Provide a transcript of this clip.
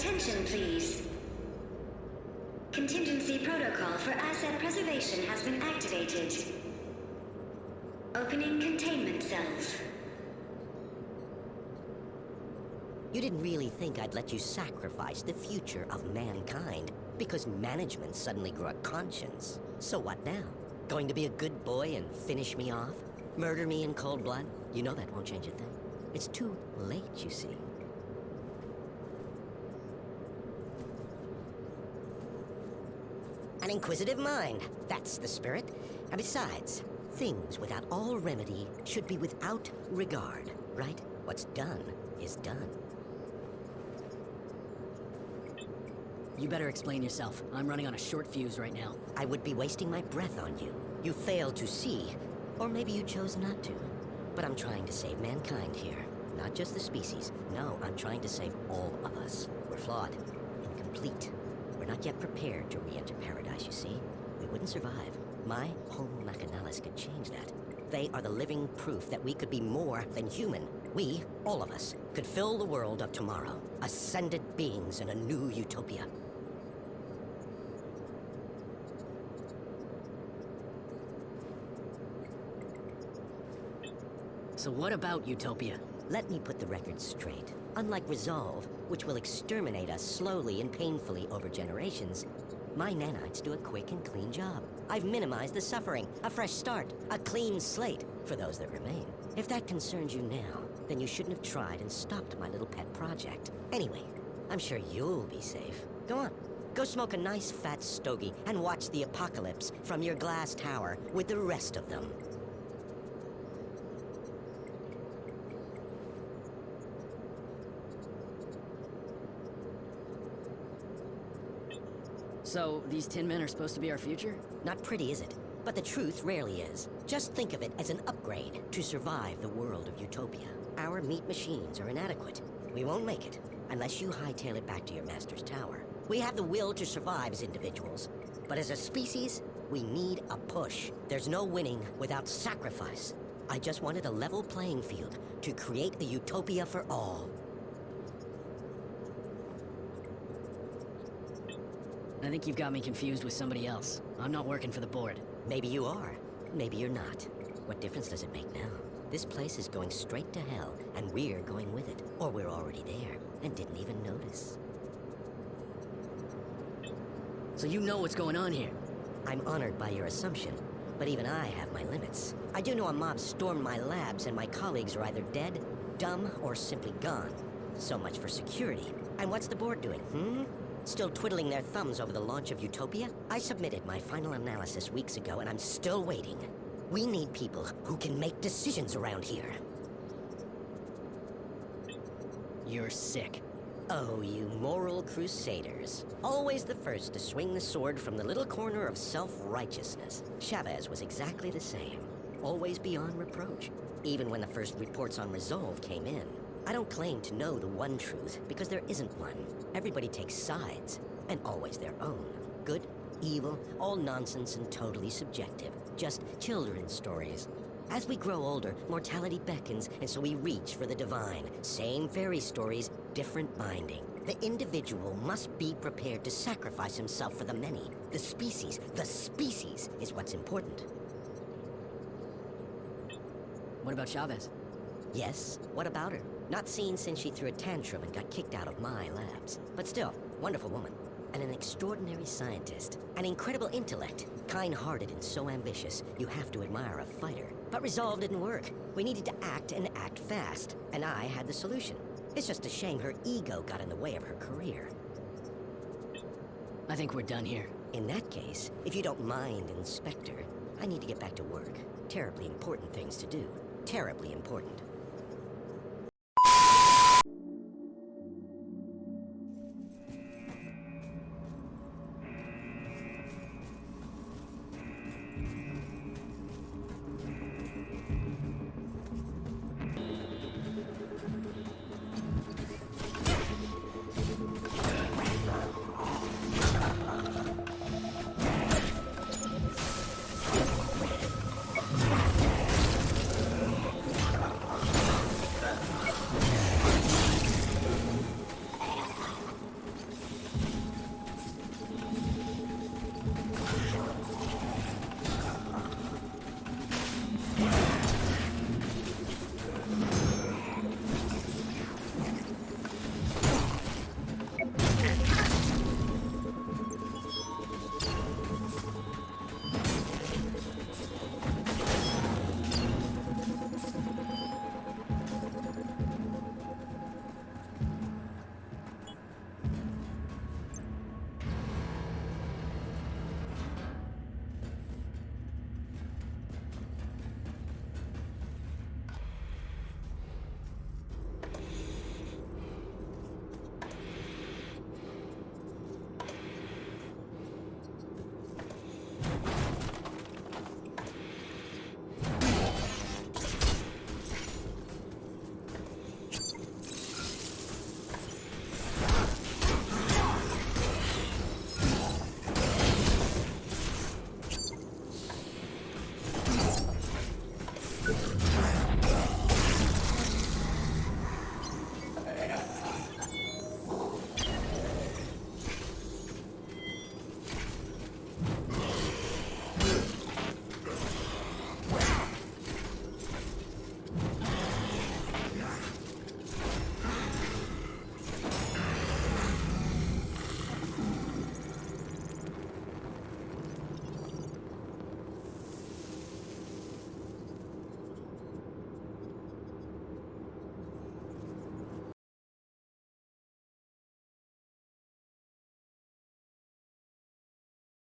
Attention, please. Contingency protocol for asset preservation has been activated. Opening containment cells. You didn't really think I'd let you sacrifice the future of mankind because management suddenly grew a conscience. So what now? Going to be a good boy and finish me off? Murder me in cold blood? You know that won't change a thing. It's too late, you see. An inquisitive mind, that's the spirit. And besides, things without all remedy should be without regard, right? What's done is done. You better explain yourself. I'm running on a short fuse right now. I would be wasting my breath on you. You failed to see, or maybe you chose not to. But I'm trying to save mankind here. Not just the species. No, I'm trying to save all of us. We're flawed, incomplete. We're not yet prepared to re-enter paradise, you see. We wouldn't survive. My Homo Machinalis could change that. They are the living proof that we could be more than human. We, all of us, could fill the world of tomorrow. Ascended beings in a new utopia. So what about utopia? Let me put the record straight. Unlike Resolve, which will exterminate us slowly and painfully over generations, my nanites do a quick and clean job. I've minimized the suffering, a fresh start, a clean slate for those that remain. If that concerns you now, then you shouldn't have tried and stopped my little pet project. Anyway, I'm sure you'll be safe. Go on, go smoke a nice fat stogie and watch the apocalypse from your glass tower with the rest of them. So, these tin men are supposed to be our future? Not pretty, is it? But the truth rarely is. Just think of it as an upgrade to survive the world of utopia. Our meat machines are inadequate. We won't make it unless you hightail it back to your master's tower. We have the will to survive as individuals, but as a species, we need a push. There's no winning without sacrifice. I just wanted a level playing field to create a utopia for all. I think you've got me confused with somebody else. I'm not working for the board. Maybe you are. Maybe you're not. What difference does it make now? This place is going straight to hell, and we're going with it. Or we're already there, and didn't even notice. So you know what's going on here? I'm honored by your assumption, but even I have my limits. I do know a mob stormed my labs, and my colleagues are either dead, dumb, or simply gone. So much for security. And what's the board doing, Still twiddling their thumbs over the launch of Utopia? I submitted my final analysis weeks ago, and I'm still waiting. We need people who can make decisions around here. You're sick. Oh, you moral crusaders. Always the first to swing the sword from the little corner of self-righteousness. Chavez was exactly the same. Always beyond reproach. Even when the first reports on Resolve came in. I don't claim to know the one truth, because there isn't one. Everybody takes sides, and always their own. Good, evil, all nonsense and totally subjective. Just children's stories. As we grow older, mortality beckons, and so we reach for the divine. Same fairy stories, different binding. The individual must be prepared to sacrifice himself for the many. The species is what's important. What about Chavez? Yes, what about her? Not seen since she threw a tantrum and got kicked out of my labs. But still, wonderful woman. And an extraordinary scientist. An incredible intellect. Kind-hearted and so ambitious, you have to admire a fighter. But Resolve didn't work. We needed to act and act fast. And I had the solution. It's just a shame her ego got in the way of her career. I think we're done here. In that case, if you don't mind, Inspector, I need to get back to work. Terribly important things to do. Terribly important.